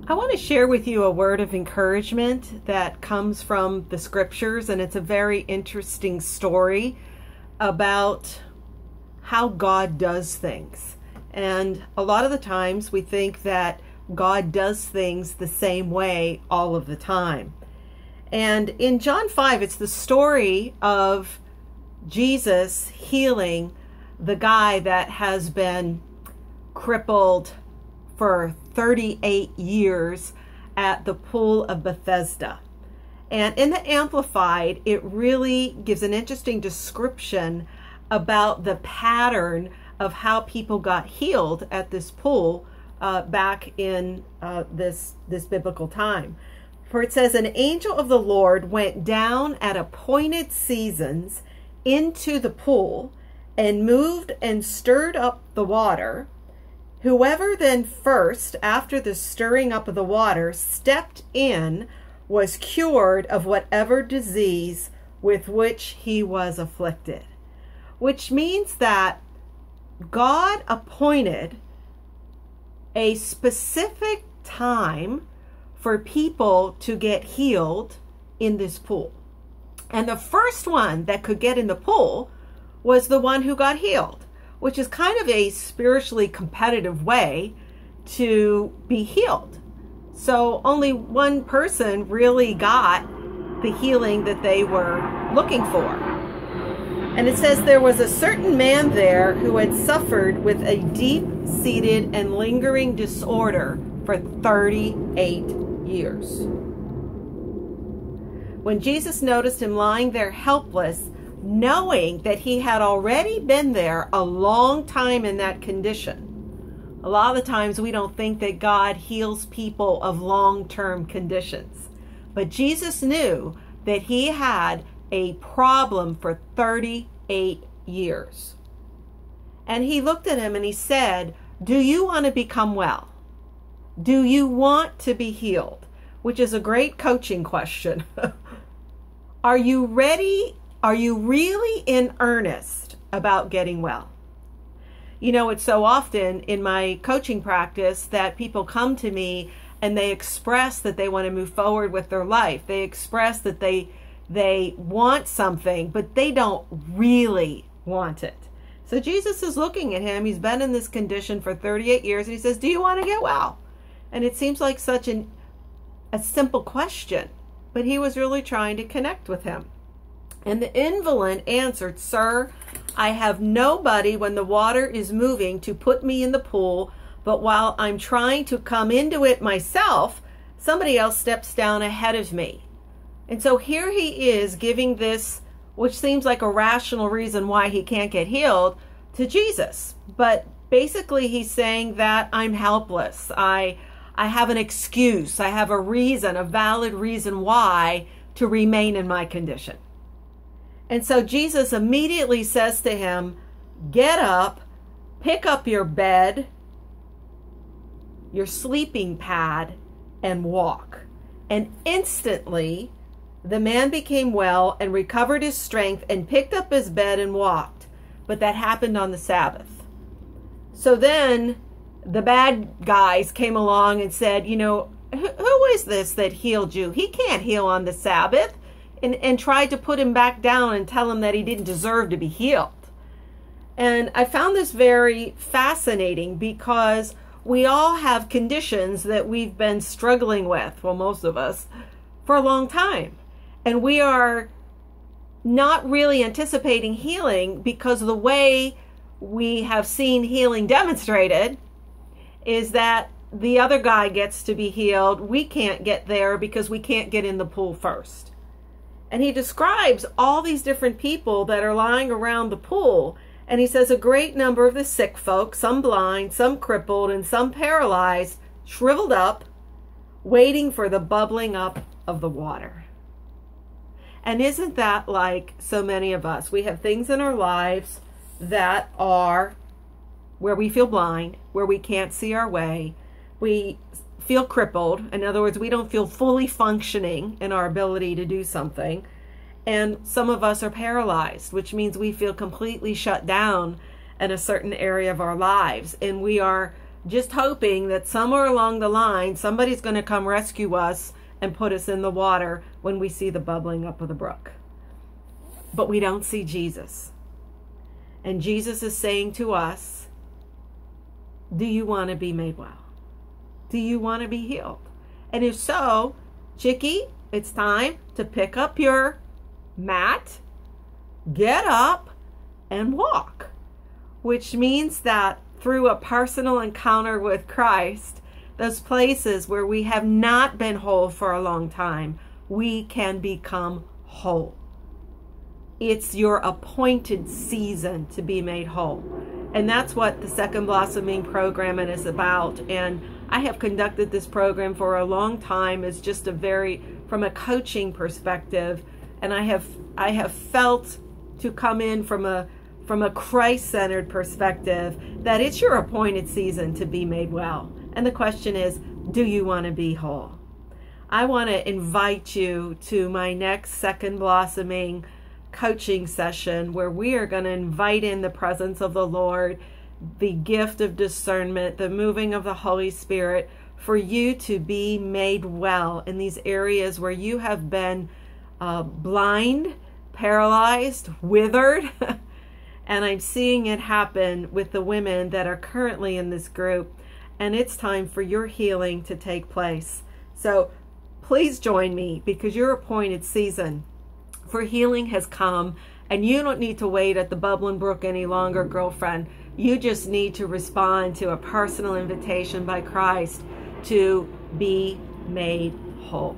I want to share with you a word of encouragement that comes from the scriptures, and it's a very interesting story about how God does things. And a lot of the times we think that God does things the same way all of the time. And in John 5, it's the story of Jesus healing the guy that has been crippled for 38 years at the pool of Bethesda. And in the Amplified, it really gives an interesting description about the pattern of how people got healed at this pool back in this biblical time. For it says, an angel of the Lord went down at appointed seasons into the pool and moved and stirred up the water. Whoever then first, after the stirring up of the water, stepped in was cured of whatever disease with which he was afflicted. Which means that God appointed a specific time for people to get healed in this pool. And the first one that could get in the pool was the one who got healed, which is kind of a spiritually competitive way to be healed. So only one person really got the healing that they were looking for. And it says there was a certain man there who had suffered with a deep-seated and lingering disorder for 38 years. When Jesus noticed him lying there helpless, knowing that he had already been there a long time in that condition. A lot of the times we don't think that God heals people of long-term conditions. But Jesus knew that he had a problem for 38 years. And he looked at him and he said, "Do you want to become well? Do you want to be healed?" Which is a great coaching question. Are you ready? Are you really in earnest about getting well? You know, it's so often in my coaching practice that people come to me and they express that they want to move forward with their life. They express that they want something, but they don't really want it. So Jesus is looking at him. He's been in this condition for 38 years, and he says, "Do you want to get well?" And it seems like such a simple question, but he was really trying to connect with him. And the invalid answered, "Sir, I have nobody when the water is moving to put me in the pool, but while I'm trying to come into it myself, somebody else steps down ahead of me." And so here he is giving this, which seems like a rational reason why he can't get healed, to Jesus. But basically he's saying that I'm helpless. I have an excuse. I have a reason, a valid reason why to remain in my condition. And so Jesus immediately says to him, "Get up, pick up your bed, your sleeping pad, and walk." And instantly the man became well and recovered his strength and picked up his bed and walked. But that happened on the Sabbath. So then the bad guys came along and said, "You know, who is this that healed you? He can't heal on the Sabbath." And tried to put him back down and tell him that he didn't deserve to be healed. And I found this very fascinating because we all have conditions that we've been struggling with, well, most of us, for a long time. And we are not really anticipating healing because the way we have seen healing demonstrated is that the other guy gets to be healed. We can't get there because we can't get in the pool first. And he describes all these different people that are lying around the pool. And he says a great number of the sick folk, some blind, some crippled, and some paralyzed, shriveled up, waiting for the bubbling up of the water. And isn't that like so many of us? We have things in our lives that are where we feel blind, where we can't see our way. We feel crippled. In other words, we don't feel fully functioning in our ability to do something. And some of us are paralyzed, which means we feel completely shut down in a certain area of our lives. And we are just hoping that somewhere along the line, somebody's going to come rescue us and put us in the water when we see the bubbling up of the brook. But we don't see Jesus. And Jesus is saying to us, do you want to be made well? Do you want to be healed? And if so, Chickie, it's time to pick up your mat, get up, and walk. Which means that through a personal encounter with Christ, those places where we have not been whole for a long time, we can become whole. It's your appointed season to be made whole. And that's what the Second Blossoming program is about. And I have conducted this program for a long time as just from a coaching perspective. And I have felt to come in from a Christ-centered perspective that it's your appointed season to be made well. And the question is, do you want to be whole? I want to invite you to my next Second Blossoming coaching session where we are going to invite in the presence of the Lord, the gift of discernment, the moving of the Holy Spirit for you to be made well in these areas where you have been blind, paralyzed, withered. And I'm seeing it happen with the women that are currently in this group. And it's time for your healing to take place. So please join me, because your appointed season for healing has come. And you don't need to wait at the bubbling brook any longer, girlfriend. You just need to respond to a personal invitation by Christ to be made whole.